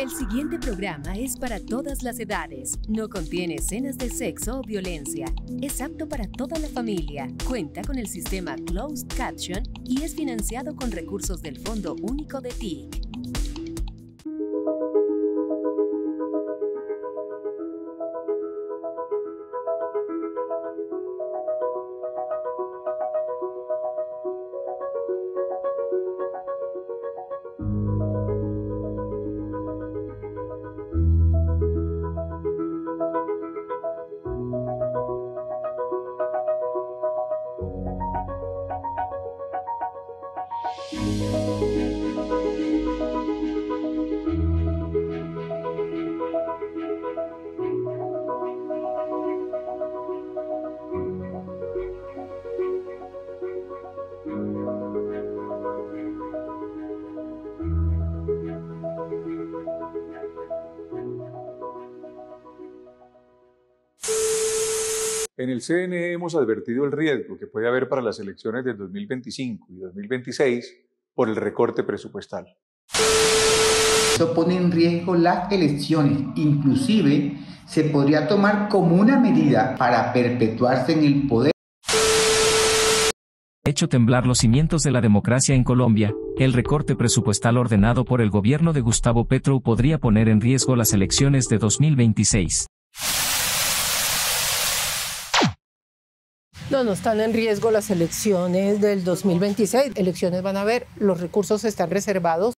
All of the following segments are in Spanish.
El siguiente programa es para todas las edades. No contiene escenas de sexo o violencia. Es apto para toda la familia. Cuenta con el sistema Closed Caption y es financiado con recursos del Fondo Único de TIC. En el CNE hemos advertido el riesgo que puede haber para las elecciones de 2025 y 2026 por el recorte presupuestal. Eso pone en riesgo las elecciones, inclusive se podría tomar como una medida para perpetuarse en el poder. Hecho temblar los cimientos de la democracia en Colombia, el recorte presupuestal ordenado por el gobierno de Gustavo Petro podría poner en riesgo las elecciones de 2026. No están en riesgo las elecciones del 2026. Elecciones van a haber, los recursos están reservados.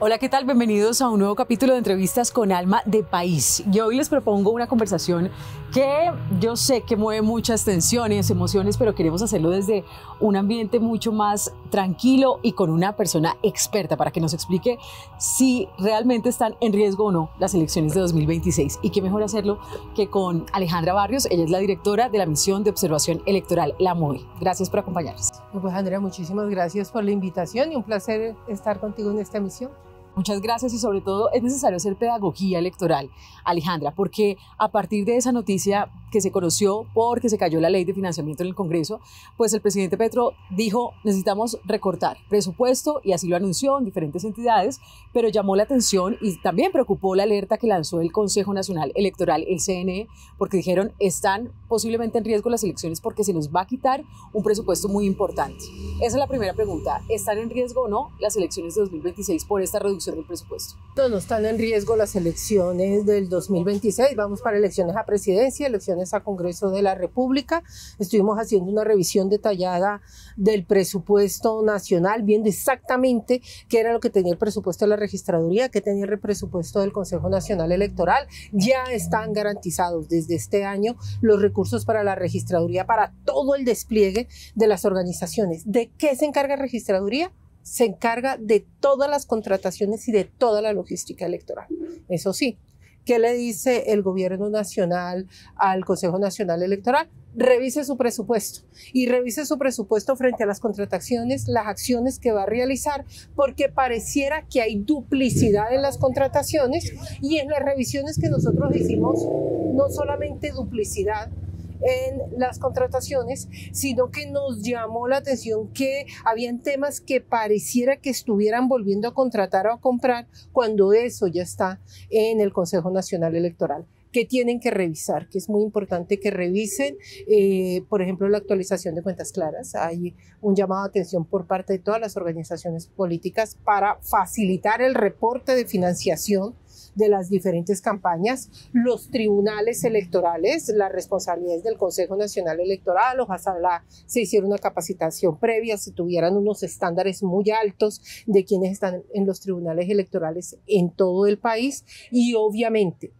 Hola, ¿qué tal? Bienvenidos a un nuevo capítulo de Entrevistas con Alma de País. Y hoy les propongo una conversación que yo sé que mueve muchas tensiones, emociones, pero queremos hacerlo desde un ambiente mucho más tranquilo y con una persona experta para que nos explique si realmente están en riesgo o no las elecciones de 2026. Y qué mejor hacerlo que con Alejandra Barrios. Ella es la directora de la Misión de Observación Electoral, la MOE. Gracias por acompañarnos. Pues Andrea, muchísimas gracias por la invitación y un placer estar contigo en esta emisión. Muchas gracias y sobre todo es necesario hacer pedagogía electoral, Alejandra, porque a partir de esa noticia que se conoció porque se cayó la ley de financiamiento en el Congreso, pues el presidente Petro dijo necesitamos recortar presupuesto y así lo anunció en diferentes entidades, pero llamó la atención y también preocupó la alerta que lanzó el Consejo Nacional Electoral, el CNE, porque dijeron están posiblemente en riesgo las elecciones porque se nos va a quitar un presupuesto muy importante. Esa es la primera pregunta, ¿están en riesgo o no las elecciones de 2026 por esta reducción del presupuesto? No están en riesgo las elecciones del 2026, vamos para elecciones a presidencia, elecciones a Congreso de la República. Estuvimos haciendo una revisión detallada del presupuesto nacional, viendo exactamente qué era lo que tenía el presupuesto de la registraduría, qué tenía el presupuesto del Consejo Nacional Electoral. Ya están garantizados desde este año los recursos para la registraduría, para todo el despliegue de las organizaciones. ¿De qué se encarga registraduría? Se encarga de todas las contrataciones y de toda la logística electoral. Eso sí, ¿qué le dice el gobierno nacional al Consejo Nacional Electoral? Revise su presupuesto y revise su presupuesto frente a las contrataciones, las acciones que va a realizar, porque pareciera que hay duplicidad en las contrataciones y en las revisiones que nosotros hicimos, no solamente duplicidad en las contrataciones, sino que nos llamó la atención que habían temas que pareciera que estuvieran volviendo a contratar o a comprar cuando eso ya está en el Consejo Nacional Electoral. Que tienen que revisar, que es muy importante que revisen, por ejemplo, la actualización de cuentas claras. Hay un llamado de atención por parte de todas las organizaciones políticas para facilitar el reporte de financiación de las diferentes campañas, los tribunales electorales, las responsabilidades del Consejo Nacional Electoral. Ojalá se hiciera una capacitación previa, se tuvieran unos estándares muy altos de quienes están en los tribunales electorales en todo el país y obviamente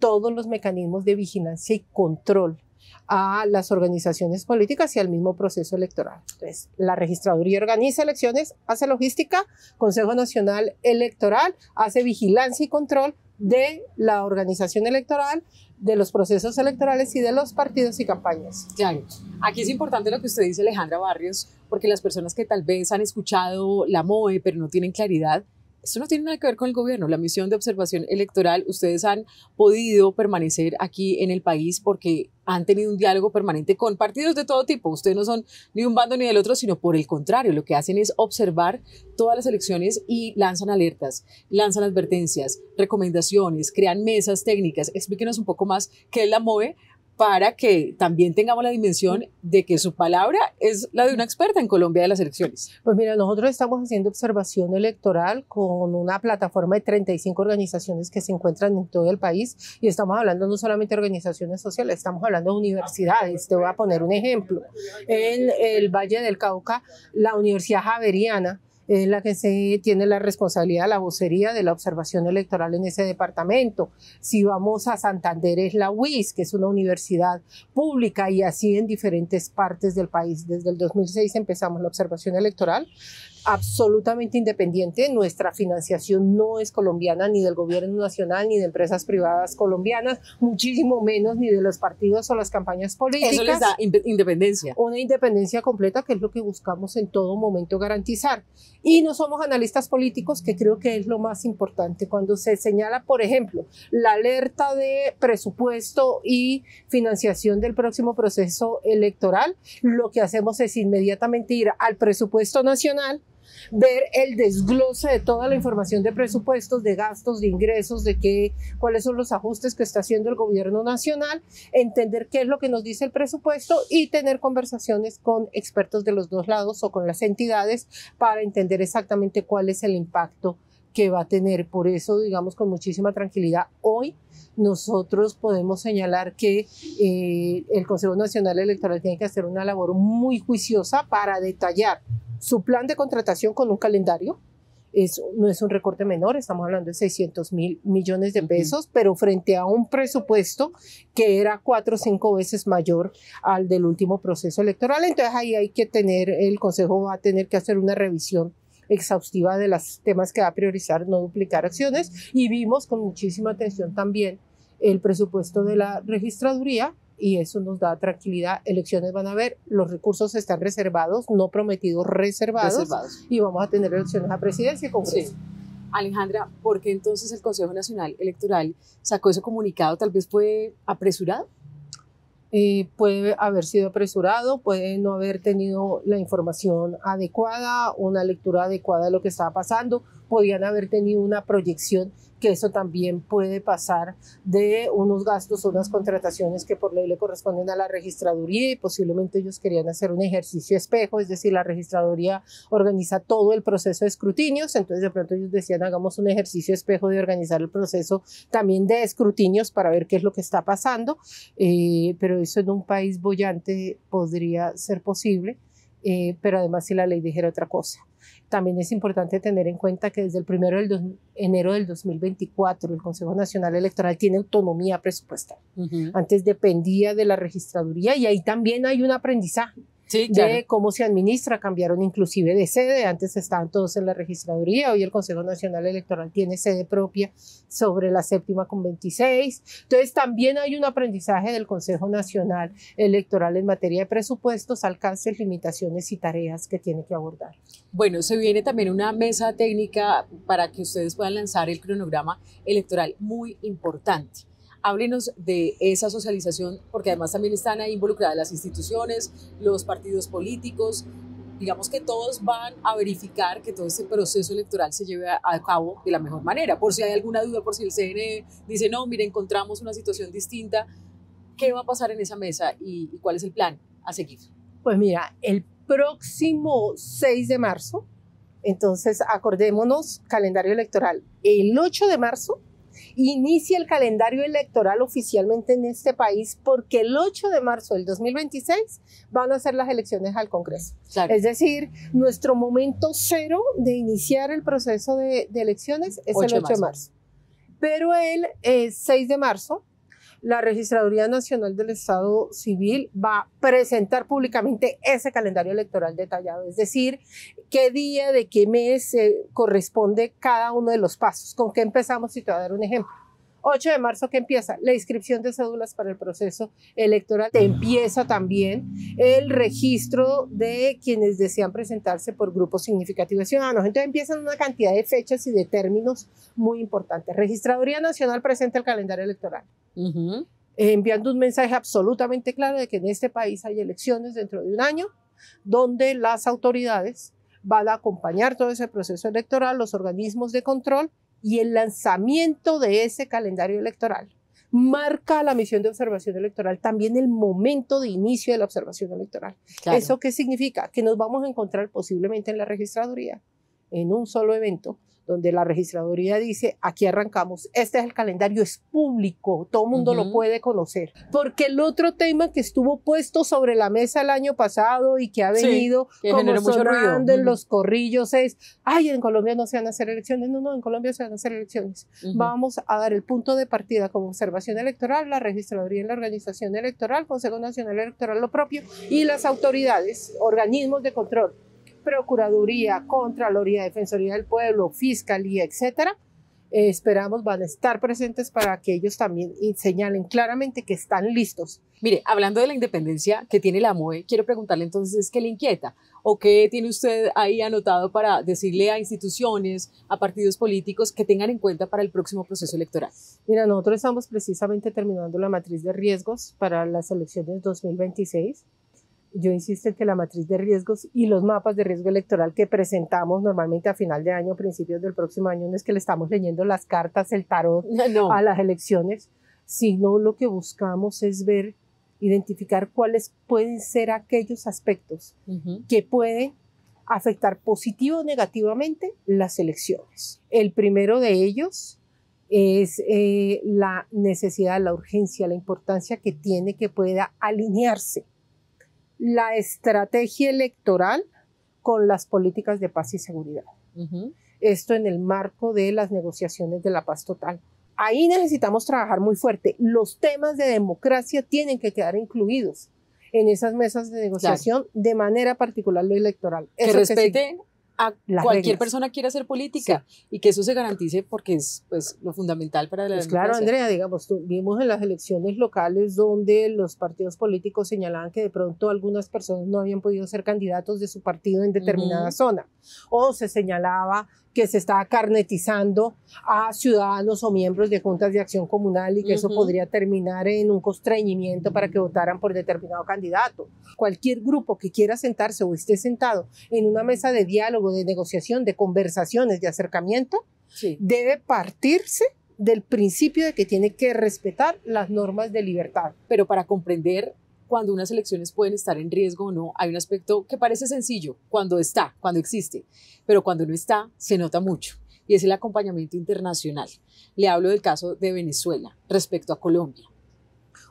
todos los mecanismos de vigilancia y control a las organizaciones políticas y al mismo proceso electoral. Entonces, la registraduría organiza elecciones, hace logística, Consejo Nacional Electoral hace vigilancia y control de la organización electoral, de los procesos electorales y de los partidos y campañas. Claro. Aquí es importante lo que usted dice, Alejandra Barrios, porque las personas que tal vez han escuchado la MOE pero no tienen claridad, Esto no tiene nada que ver con el gobierno, la misión de observación electoral. Ustedes han podido permanecer aquí en el país porque han tenido un diálogo permanente con partidos de todo tipo. Ustedes no son ni de un bando ni del otro, sino por el contrario, lo que hacen es observar todas las elecciones y lanzan alertas, lanzan advertencias, recomendaciones, crean mesas técnicas. Explíquenos un poco más qué es la MOE, para que también tengamos la dimensión de que su palabra es la de una experta en Colombia de las elecciones. Pues mira, nosotros estamos haciendo observación electoral con una plataforma de 35 organizaciones que se encuentran en todo el país, y estamos hablando no solamente de organizaciones sociales, estamos hablando de universidades. Te voy a poner un ejemplo. En el Valle del Cauca, la Universidad Javeriana es la que tiene la responsabilidad, la vocería de la observación electoral en ese departamento. Si vamos a Santander, es la UIS, que es una universidad pública, y así en diferentes partes del país. Desde el 2006 empezamos la observación electoral, absolutamente independiente. Nuestra financiación no es colombiana, ni del gobierno nacional, ni de empresas privadas colombianas, muchísimo menos ni de los partidos o las campañas políticas. Eso les da independencia. Una independencia completa, que es lo que buscamos en todo momento garantizar. Y no somos analistas políticos, que creo que es lo más importante. Cuando se señala, por ejemplo, la alerta de presupuesto y financiación del próximo proceso electoral, lo que hacemos es inmediatamente ir al presupuesto nacional, ver el desglose de toda la información de presupuestos, de gastos, de ingresos, cuáles son los ajustes que está haciendo el gobierno nacional, entender qué es lo que nos dice el presupuesto y tener conversaciones con expertos de los dos lados o con las entidades para entender exactamente cuál es el impacto que va a tener. Por eso, digamos, con muchísima tranquilidad, hoy nosotros podemos señalar que el Consejo Nacional Electoral tiene que hacer una labor muy juiciosa para detallar su plan de contratación con un calendario. No es un recorte menor, estamos hablando de 600.000 millones de pesos, pero frente a un presupuesto que era 4 o 5 veces mayor al del último proceso electoral. Entonces ahí el Consejo va a tener que hacer una revisión exhaustiva de los temas que va a priorizar, no duplicar acciones, y vimos con muchísima atención también el presupuesto de la registraduría, y eso nos da tranquilidad. Elecciones van a haber, los recursos están reservados, no prometidos, reservados. Y vamos a tener elecciones a presidencia y Congreso. Sí. Alejandra, ¿por qué entonces el Consejo Nacional Electoral sacó ese comunicado? ¿Tal vez fue apresurado? Puede haber sido apresurado, puede no haber tenido la información adecuada, una lectura adecuada de lo que estaba pasando, podían haber tenido una proyección, que eso también puede pasar, de unos gastos o unas contrataciones que por ley le corresponden a la registraduría, y posiblemente ellos querían hacer un ejercicio espejo, es decir, la registraduría organiza todo el proceso de escrutinios, entonces de pronto ellos decían, hagamos un ejercicio espejo de organizar el proceso también de escrutinios para ver qué es lo que está pasando, pero eso en un país boyante podría ser posible, pero además si la ley dijera otra cosa. También es importante tener en cuenta que desde el 1 de enero del 2024 el Consejo Nacional Electoral tiene autonomía presupuestal. Antes dependía de la registraduría, y ahí también hay un aprendizaje. Sí, claro. De cómo se administra, cambiaron inclusive de sede, antes estaban todos en la registraduría, hoy el Consejo Nacional Electoral tiene sede propia sobre la 7ª con 26, entonces también hay un aprendizaje del Consejo Nacional Electoral en materia de presupuestos, alcances, limitaciones y tareas que tiene que abordar. Bueno, se viene también una mesa técnica para que ustedes puedan lanzar el cronograma electoral muy importante. Háblenos de esa socialización, porque además también están ahí involucradas las instituciones, los partidos políticos. Digamos que todos van a verificar que todo este proceso electoral se lleve a cabo de la mejor manera. Por si hay alguna duda, por si el CNE dice, no, mire, encontramos una situación distinta, ¿qué va a pasar en esa mesa y cuál es el plan a seguir? Pues mira, el próximo 6 de marzo, entonces acordémonos, calendario electoral, el 8 de marzo, inicia el calendario electoral oficialmente en este país, porque el 8 de marzo del 2026 van a ser las elecciones al Congreso. Claro. Es decir, nuestro momento cero de iniciar el proceso de elecciones es el 8 de marzo. Pero el 6 de marzo, la Registraduría Nacional del Estado Civil va a presentar públicamente ese calendario electoral detallado, es decir, qué día de qué mes corresponde cada uno de los pasos. ¿Con qué empezamos? Si te voy a dar un ejemplo. 8 de marzo, ¿qué empieza? La inscripción de cédulas para el proceso electoral. Empieza también el registro de quienes desean presentarse por grupos significativos de ciudadanos. Entonces empiezan una cantidad de fechas y de términos muy importantes. Registraduría Nacional presenta el calendario electoral. Enviando un mensaje absolutamente claro de que en este país hay elecciones dentro de un año, donde las autoridades van a acompañar todo ese proceso electoral, los organismos de control, y el lanzamiento de ese calendario electoral marca la misión de observación electoral, también el momento de inicio de la observación electoral. Claro. ¿Eso qué significa? Que nos vamos a encontrar posiblemente en la registraduría, en un solo evento, donde la registraduría dice, aquí arrancamos, este es el calendario, es público, todo el mundo lo puede conocer. Porque el otro tema que estuvo puesto sobre la mesa el año pasado y que ha venido como sonando en los corrillos es, ay, en Colombia no se van a hacer elecciones. No, en Colombia se van a hacer elecciones. Vamos a dar el punto de partida como observación electoral, la registraduría y la organización electoral, Consejo Nacional Electoral lo propio, y las autoridades, organismos de control, Procuraduría, Contraloría, Defensoría del Pueblo, Fiscalía, etcétera, esperamos van a estar presentes para que ellos también señalen claramente que están listos. Mire, hablando de la independencia que tiene la MOE, quiero preguntarle entonces qué le inquieta o qué tiene usted ahí anotado para decirle a instituciones, a partidos políticos que tengan en cuenta para el próximo proceso electoral. Mira, nosotros estamos precisamente terminando la matriz de riesgos para las elecciones 2026. Yo insisto en que la matriz de riesgos y los mapas de riesgo electoral que presentamos normalmente a final de año, principios del próximo año, no es que le estamos leyendo las cartas, el tarot a las elecciones, sino lo que buscamos es ver, identificar cuáles pueden ser aquellos aspectos que pueden afectar positivo o negativamente las elecciones. El primero de ellos es la necesidad, la urgencia, la importancia que tiene que pueda alinearse la estrategia electoral con las políticas de paz y seguridad. Esto en el marco de las negociaciones de la paz total. Ahí necesitamos trabajar muy fuerte. Los temas de democracia tienen que quedar incluidos en esas mesas de negociación, de manera particular lo electoral. Que respeten a cualquier persona quiera hacer política y que eso se garantice porque es pues, lo fundamental para la democracia. Claro, Andrea, digamos, vimos en las elecciones locales donde los partidos políticos señalaban que de pronto algunas personas no habían podido ser candidatos de su partido en determinada zona, o se señalaba que se estaba carnetizando a ciudadanos o miembros de juntas de acción comunal y que eso podría terminar en un constreñimiento para que votaran por determinado candidato. Cualquier grupo que quiera sentarse o esté sentado en una mesa de diálogo, de negociación, de conversaciones, de acercamiento, debe partirse del principio de que tiene que respetar las normas de libertad. Pero para comprender cuando unas elecciones pueden estar en riesgo o no, hay un aspecto que parece sencillo cuando existe, pero cuando no está, se nota mucho, y es el acompañamiento internacional. Le hablo del caso de Venezuela respecto a Colombia.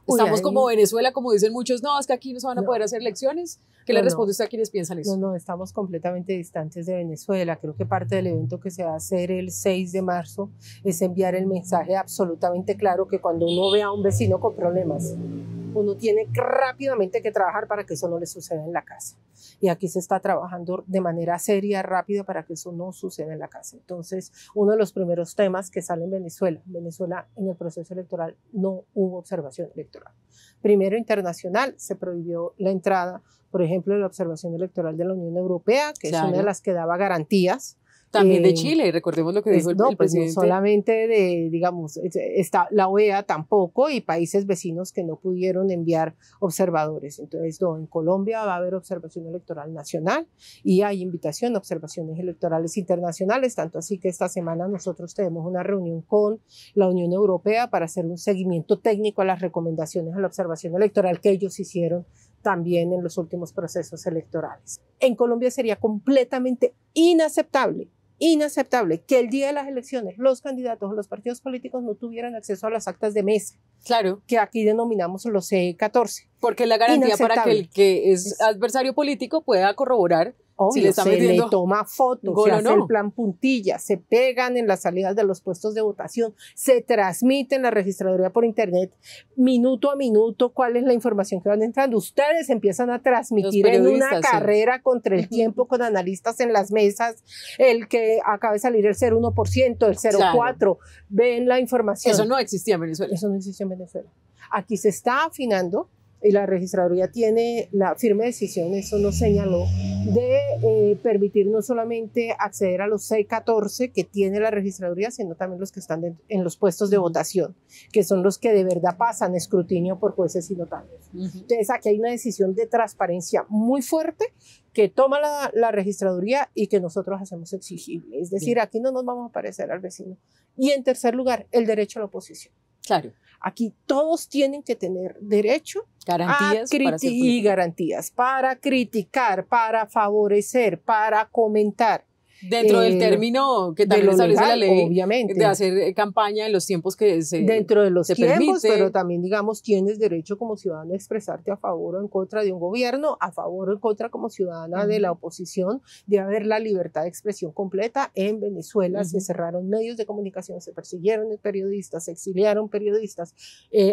Estamos como Venezuela, como dicen muchos, no, es que aquí no se van a poder hacer elecciones. ¿Qué le responde usted a quienes piensan eso? No, estamos completamente distantes de Venezuela. Creo que parte del evento que se va a hacer el 6 de marzo es enviar el mensaje absolutamente claro que cuando uno ve a un vecino con problemas, uno tiene rápidamente que trabajar para que eso no le suceda en la casa. Y aquí se está trabajando de manera seria, rápida, para que eso no suceda en la casa. Entonces, uno de los primeros temas que sale en Venezuela en el proceso electoral no hubo observación electoral. Primero, internacional, se prohibió la entrada, por ejemplo, de la observación electoral de la Unión Europea, que es una de las que daba garantías. También de Chile, recordemos lo que dijo el presidente. No solamente está la OEA tampoco, y países vecinos que no pudieron enviar observadores. Entonces, en Colombia va a haber observación electoral nacional y hay invitación a observaciones electorales internacionales, tanto así que esta semana nosotros tenemos una reunión con la Unión Europea para hacer un seguimiento técnico a las recomendaciones a la observación electoral que ellos hicieron también en los últimos procesos electorales. En Colombia sería completamente inaceptable que el día de las elecciones los candidatos o los partidos políticos no tuvieran acceso a las actas de mesa. Claro. Que aquí denominamos los C14. Porque la garantía para que el que es adversario político pueda corroborar Obvio, si se le toma fotos, se hace el plan puntilla, se pegan en las salidas de los puestos de votación, se transmite en la registraduría por internet, minuto a minuto, cuál es la información que van entrando. Ustedes empiezan a transmitir en una carrera contra el tiempo con analistas en las mesas, el que acaba de salir el 0,1%, el 0,4%, claro. Ven la información. Eso no existía en Venezuela. Eso no existía en Venezuela. Aquí se está afinando. Y la registraduría tiene la firme decisión, eso nos señaló, de permitir no solamente acceder a los C14 que tiene la registraduría, sino también los que están en los puestos de votación, que son los que de verdad pasan escrutinio por jueces y notarios. Entonces aquí hay una decisión de transparencia muy fuerte que toma la registraduría y que nosotros hacemos exigible. Es decir, aquí no nos vamos a parecer al vecino. Y en tercer lugar, el derecho a la oposición. Claro. Aquí todos tienen que tener derecho y garantías para criticar, para favorecer, para comentar. Dentro del término que también establece la ley, obviamente, de hacer campaña en los tiempos que se dentro de los tiempos, permite. Pero también, digamos, tienes derecho como ciudadano a expresarte a favor o en contra de un gobierno, a favor o en contra como ciudadana de la oposición, de haber la libertad de expresión completa. En Venezuela se cerraron medios de comunicación, se persiguieron periodistas, se exiliaron periodistas,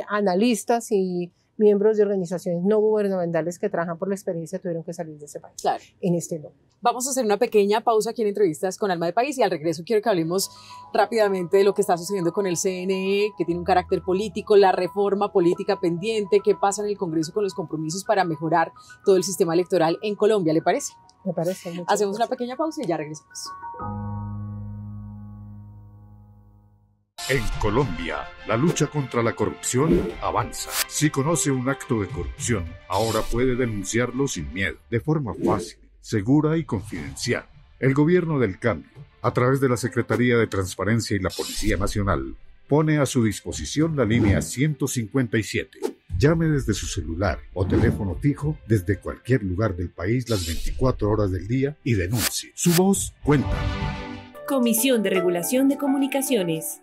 analistas y miembros de organizaciones no gubernamentales que trabajan por la experiencia tuvieron que salir de ese país. Claro. En este no. Vamos a hacer una pequeña pausa aquí en Entrevistas con Alma de País y al regreso quiero que hablemos rápidamente de lo que está sucediendo con el CNE, que tiene un carácter político, la reforma política pendiente, qué pasa en el Congreso con los compromisos para mejorar todo el sistema electoral en Colombia. ¿Le parece? Me parece. Hacemos una pequeña pausa y ya regresamos. En Colombia, la lucha contra la corrupción avanza. Si conoce un acto de corrupción, ahora puede denunciarlo sin miedo, de forma fácil, segura y confidencial. El Gobierno del Cambio, a través de la Secretaría de Transparencia y la Policía Nacional, pone a su disposición la línea 157. Llame desde su celular o teléfono fijo desde cualquier lugar del país las 24 horas del día y denuncie. Su voz cuenta. Comisión de Regulación de Comunicaciones.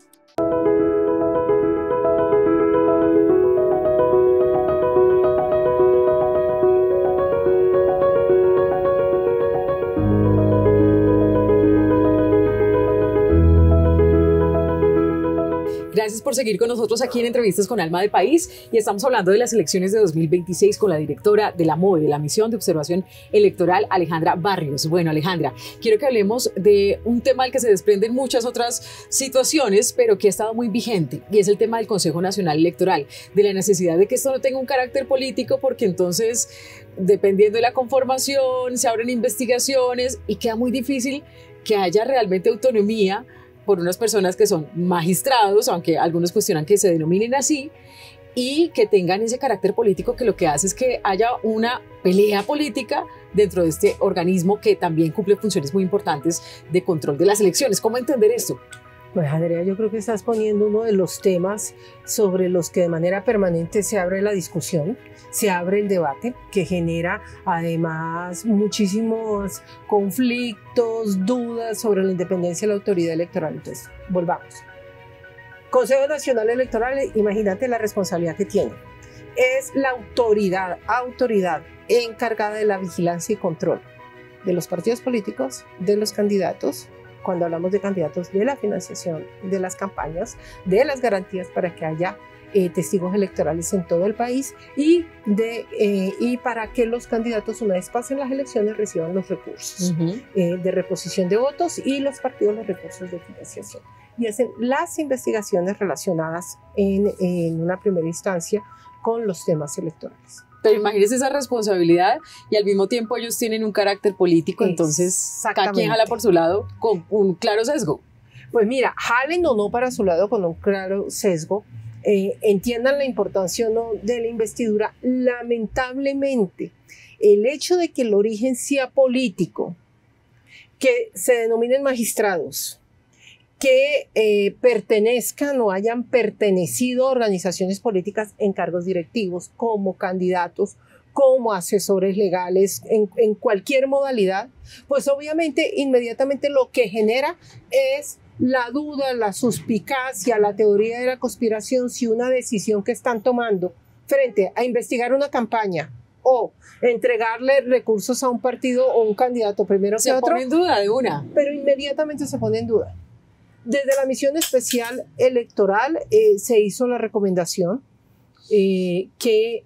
Gracias por seguir con nosotros aquí en Entrevistas con Alma de País y estamos hablando de las elecciones de 2026 con la directora de la MOE, de la Misión de Observación Electoral, Alejandra Barrios. Bueno, Alejandra, quiero que hablemos de un tema al que se desprenden muchas otras situaciones, pero que ha estado muy vigente, y es el tema del Consejo Nacional Electoral, de la necesidad de que esto no tenga un carácter político, porque entonces, dependiendo de la conformación, se abren investigaciones y queda muy difícil que haya realmente autonomía por unas personas que son magistrados, aunque algunos cuestionan que se denominen así, y que tengan ese carácter político que lo que hace es que haya una pelea política dentro de este organismo que también cumple funciones muy importantes de control de las elecciones. ¿Cómo entender esto? Pues Andrea, yo creo que estás poniendo uno de los temas sobre los que de manera permanente se abre la discusión, se abre el debate, que genera además muchísimos conflictos, dudas sobre la independencia de la autoridad electoral. Entonces, volvamos. Consejo Nacional Electoral, imagínate la responsabilidad que tiene. Es la autoridad encargada de la vigilancia y control de los partidos políticos, de los candidatos, cuando hablamos de candidatos, de la financiación de las campañas, de las garantías para que haya testigos electorales en todo el país y para que los candidatos, una vez pasen las elecciones, reciban los recursos de reposición de votos y los partidos los recursos de financiación. Y hacen las investigaciones relacionadas en una primera instancia con los temas electorales. Pero imagínense esa responsabilidad y al mismo tiempo ellos tienen un carácter político, entonces cada quien jala por su lado con un claro sesgo. Pues mira, jalen o no para su lado con un claro sesgo, entiendan la importancia o no de la investidura. Lamentablemente, el hecho de que el origen sea político, que se denominen magistrados, que pertenezcan o hayan pertenecido a organizaciones políticas en cargos directivos, como candidatos, como asesores legales, en cualquier modalidad, pues obviamente inmediatamente lo que genera es la duda, la suspicacia, la teoría de la conspiración, si una decisión que están tomando frente a investigar una campaña o entregarle recursos a un partido o un candidato primero que otro. Se pone en duda de una. Pero inmediatamente se pone en duda. Desde la Misión Especial Electoral se hizo la recomendación que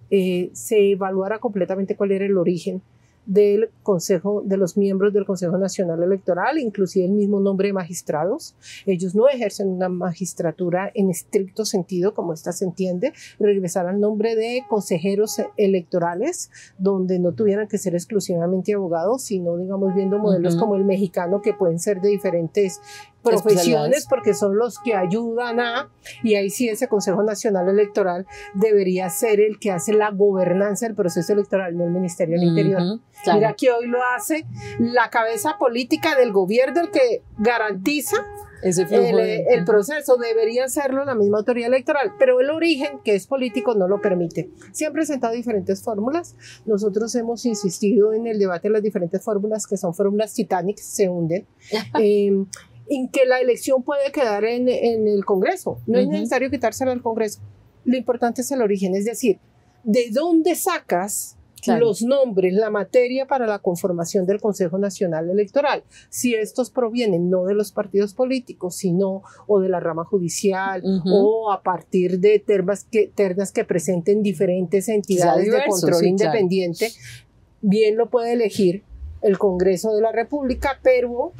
se evaluara completamente cuál era el origen del Consejo, de los miembros del Consejo Nacional Electoral, inclusive el mismo nombre de magistrados. Ellos no ejercen una magistratura en estricto sentido, como esta se entiende, regresar al nombre de consejeros electorales, donde no tuvieran que ser exclusivamente abogados, sino, digamos, viendo modelos como el mexicano, que pueden ser de diferentes profesiones, porque son los que ayudan y ahí sí ese Consejo Nacional Electoral debería ser el que hace la gobernanza del proceso electoral, no el Ministerio del Interior. Claro. Mira que hoy lo hace la cabeza política del gobierno, el que garantiza el proceso. Debería hacerlo la misma autoridad electoral, pero el origen, que es político, no lo permite. Se han presentado diferentes fórmulas. Nosotros hemos insistido en el debate de las diferentes fórmulas, que son fórmulas Titanic, se hunden. En que la elección puede quedar en el Congreso. No es necesario quitársela al Congreso. Lo importante es el origen, es decir, ¿de dónde sacas los nombres, la materia para la conformación del Consejo Nacional Electoral? Si estos provienen no de los partidos políticos, sino o de la rama judicial o a partir de ternas que presenten diferentes entidades de control independiente, bien lo puede elegir el Congreso de la República, pero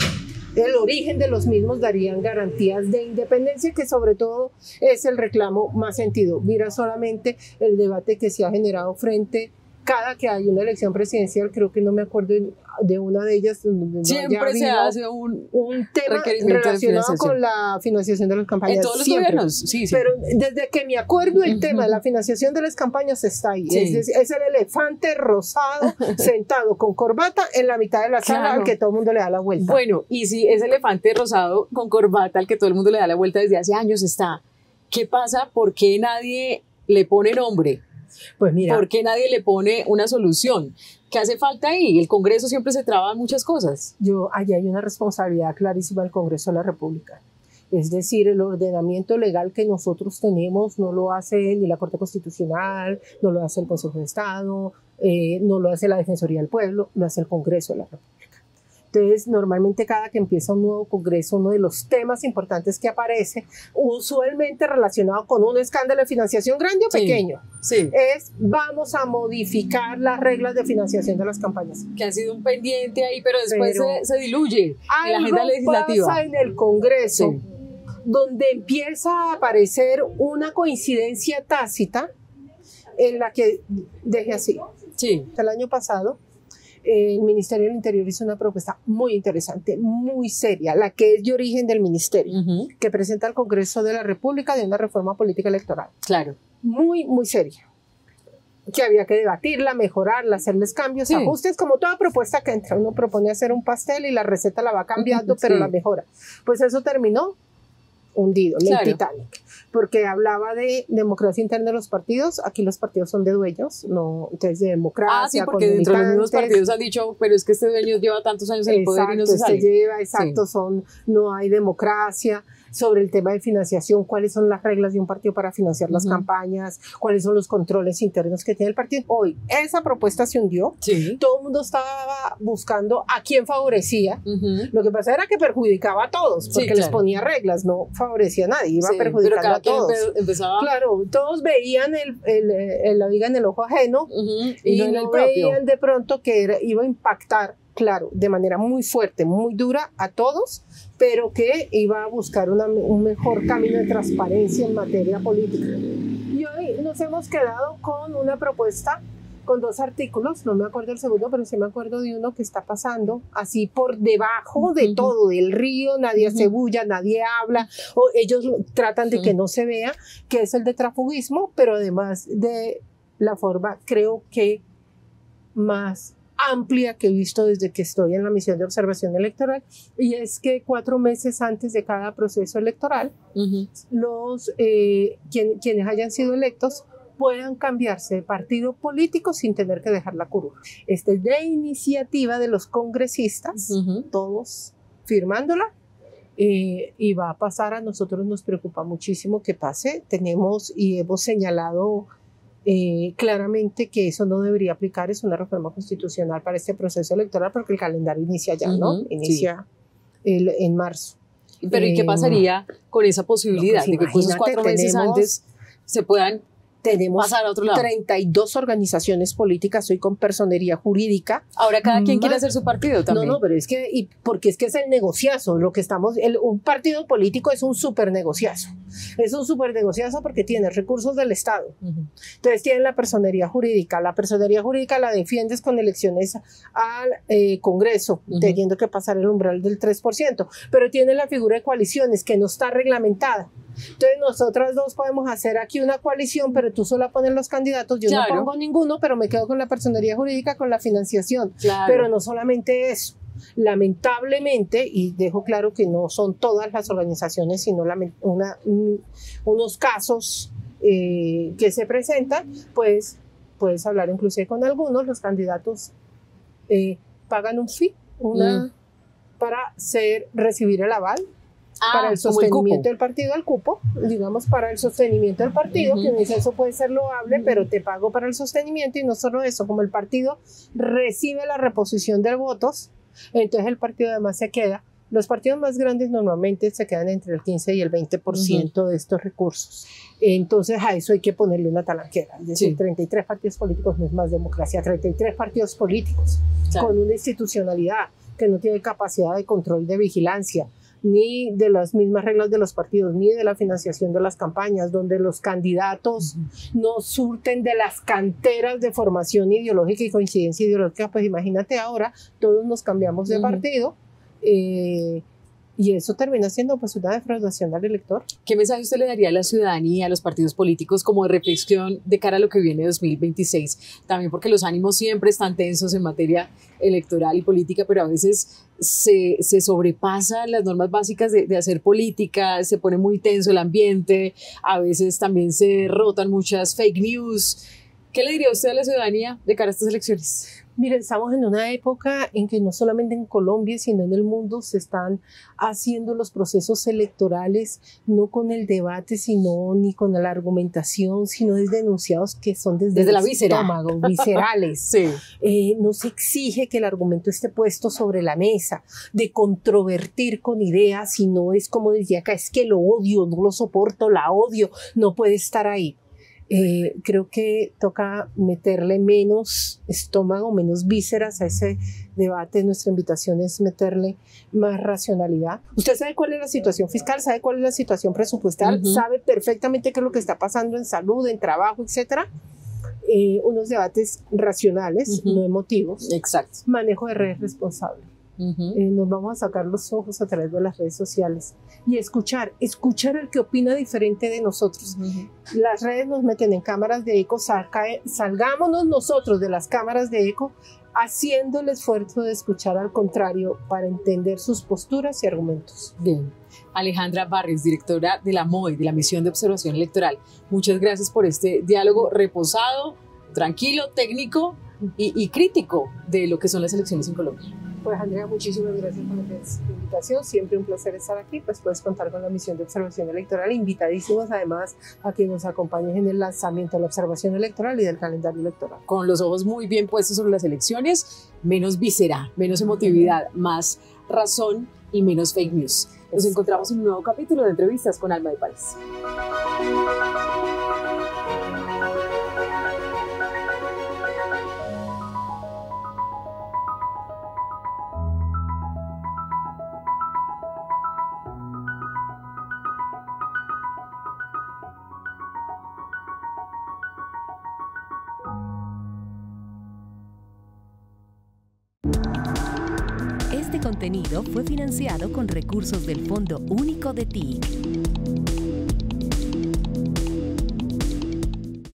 el origen de los mismos darían garantías de independencia, que sobre todo es el reclamo más sentido. Mira solamente el debate que se ha generado frente cada que hay una elección presidencial. Creo que no me acuerdo de una de ellas donde siempre se hace un tema relacionado con la financiación de las campañas. En todos los gobiernos, sí. Pero desde que me acuerdo el tema de la financiación de las campañas está ahí. Es el elefante rosado sentado con corbata en la mitad de la sala al que todo el mundo le da la vuelta. Bueno, y si ese elefante rosado con corbata al que todo el mundo le da la vuelta desde hace años está, ¿qué pasa? ¿Por qué nadie le pone nombre? Pues mira, ¿por qué nadie le pone una solución? ¿Qué hace falta ahí? El Congreso siempre se traba en muchas cosas. Allí hay una responsabilidad clarísima del Congreso de la República. Es decir, el ordenamiento legal que nosotros tenemos no lo hace ni la Corte Constitucional, no lo hace el Consejo de Estado, no lo hace la Defensoría del Pueblo, lo hace el Congreso de la República. Entonces, normalmente cada que empieza un nuevo congreso, uno de los temas importantes que aparece, usualmente relacionado con un escándalo de financiación grande o pequeño, es vamos a modificar las reglas de financiación de las campañas. Que ha sido un pendiente ahí, pero después se diluye en la agenda legislativa. Pasa en el Congreso, donde empieza a aparecer una coincidencia tácita en la que deje así. El año pasado, el Ministerio del Interior hizo una propuesta muy interesante, muy seria, la que es de origen del Ministerio, que presenta al Congreso de la República de una reforma política electoral. Claro. Muy, muy seria. Que había que debatirla, mejorarla, hacerles cambios, ajustes, como toda propuesta que entra. Uno propone hacer un pastel y la receta la va cambiando, pero la mejora. Pues eso terminó hundido, el Titanic, porque hablaba de democracia interna de los partidos. Aquí los partidos son de dueños, no, entonces de democracia. Porque dentro de los mismos partidos han dicho, pero es que este dueño lleva tantos años en el poder y no se sale. No hay democracia. Sobre el tema de financiación, cuáles son las reglas de un partido para financiar las campañas, cuáles son los controles internos que tiene el partido. Hoy esa propuesta se hundió, todo el mundo estaba buscando a quién favorecía. Lo que pasa era que perjudicaba a todos, porque les ponía reglas, no favorecía a nadie, iba perjudicando a todos. Claro, todos veían la viga en el ojo ajeno y no veían de pronto que iba a impactar, claro, de manera muy fuerte, muy dura a todos, pero que iba a buscar un mejor camino de transparencia en materia política. Y hoy nos hemos quedado con una propuesta con 2 artículos, no me acuerdo el segundo, pero sí me acuerdo de uno que está pasando así por debajo de todo, del río, nadie hace bulla, nadie habla, o ellos tratan de que no se vea, que es el de transfugismo, pero además de la forma, creo que más amplia que he visto desde que estoy en la misión de observación electoral, y es que 4 meses antes de cada proceso electoral, quienes hayan sido electos puedan cambiarse de partido político sin tener que dejar la curul. Esta es de iniciativa de los congresistas, todos firmándola, y va a pasar. A nosotros nos preocupa muchísimo que pase. Tenemos y hemos señalado claramente que eso no debería aplicar, es una reforma constitucional para este proceso electoral porque el calendario inicia ya, ¿no? Inicia en marzo. Pero ¿y qué pasaría con esa posibilidad de que esos 4 meses antes se puedan pasar a otro lado? 32 organizaciones políticas, hoy con personería jurídica. Ahora cada quien quiere hacer su partido también. No, pero es que, porque es que es el negociazo, lo que estamos, un partido político es un súper negociazo. Es un súper negociazo porque tiene recursos del Estado. Entonces tienen la personería jurídica. La personería jurídica la defiendes con elecciones al Congreso, teniendo que pasar el umbral del 3%. Pero tiene la figura de coaliciones que no está reglamentada. Entonces nosotras dos podemos hacer aquí una coalición, pero tú solo pones los candidatos, yo no pongo ninguno, pero me quedo con la personería jurídica, con la financiación. Pero no solamente eso, lamentablemente, y dejo claro que no son todas las organizaciones, sino unos casos que se presentan, pues puedes hablar inclusive con algunos, los candidatos pagan un fee para recibir el aval, para el sostenimiento del partido, el cupo, digamos, para el sostenimiento del partido, que dice eso puede ser loable, pero te pago para el sostenimiento. Y no solo eso, como el partido recibe la reposición de votos, entonces el partido además se queda. Los partidos más grandes normalmente se quedan entre el 15 y el 20% de estos recursos. Entonces a eso hay que ponerle una talanquera. Es decir, 33 partidos políticos no es más democracia, 33 partidos políticos con una institucionalidad que no tiene capacidad de control, de vigilancia, ni de las mismas reglas de los partidos, ni de la financiación de las campañas, donde los candidatos no surten de las canteras de formación ideológica y coincidencia ideológica. Pues imagínate ahora, todos nos cambiamos de partido, y eso termina siendo pues una defraudación al elector. ¿Qué mensaje usted le daría a la ciudadanía, a los partidos políticos como de reflexión de cara a lo que viene 2026? También porque los ánimos siempre están tensos en materia electoral y política, pero a veces se sobrepasan las normas básicas de hacer política, se pone muy tenso el ambiente, a veces también se rotan muchas fake news. ¿Qué le diría usted a la ciudadanía de cara a estas elecciones? Mire, estamos en una época en que no solamente en Colombia, sino en el mundo se están haciendo los procesos electorales, no con el debate, sino ni con la argumentación, sino desde enunciados que son desde la víscera, estómago, viscerales. No se exige que el argumento esté puesto sobre la mesa, de controvertir con ideas, sino es como decía acá, es que lo odio, no lo soporto, la odio, no puede estar ahí. Creo que toca meterle menos estómago, menos vísceras a ese debate. Nuestra invitación es meterle más racionalidad. Usted sabe cuál es la situación fiscal, sabe cuál es la situación presupuestal, sabe perfectamente qué es lo que está pasando en salud, en trabajo, etcétera. Unos debates racionales, no emotivos. Exacto. Manejo de redes responsable. Nos vamos a sacar los ojos a través de las redes sociales y escuchar el que opina diferente de nosotros. Las redes nos meten en cámaras de eco, salgámonos nosotros de las cámaras de eco haciendo el esfuerzo de escuchar al contrario para entender sus posturas y argumentos. Bien. Alejandra Barrios, directora de la MOE, de la Misión de Observación Electoral, muchas gracias por este diálogo reposado, tranquilo, técnico y crítico de lo que son las elecciones en Colombia. Pues Andrea, muchísimas gracias por la invitación, siempre un placer estar aquí, pues puedes contar con la Misión de Observación Electoral, invitadísimos además a que nos acompañen en el lanzamiento de la observación electoral y del calendario electoral. Con los ojos muy bien puestos sobre las elecciones, menos víscera, menos emotividad, más razón y menos fake news. Nos encontramos en un nuevo capítulo de Entrevistas con Alma de París. Este contenido fue financiado con recursos del Fondo Único de TIC.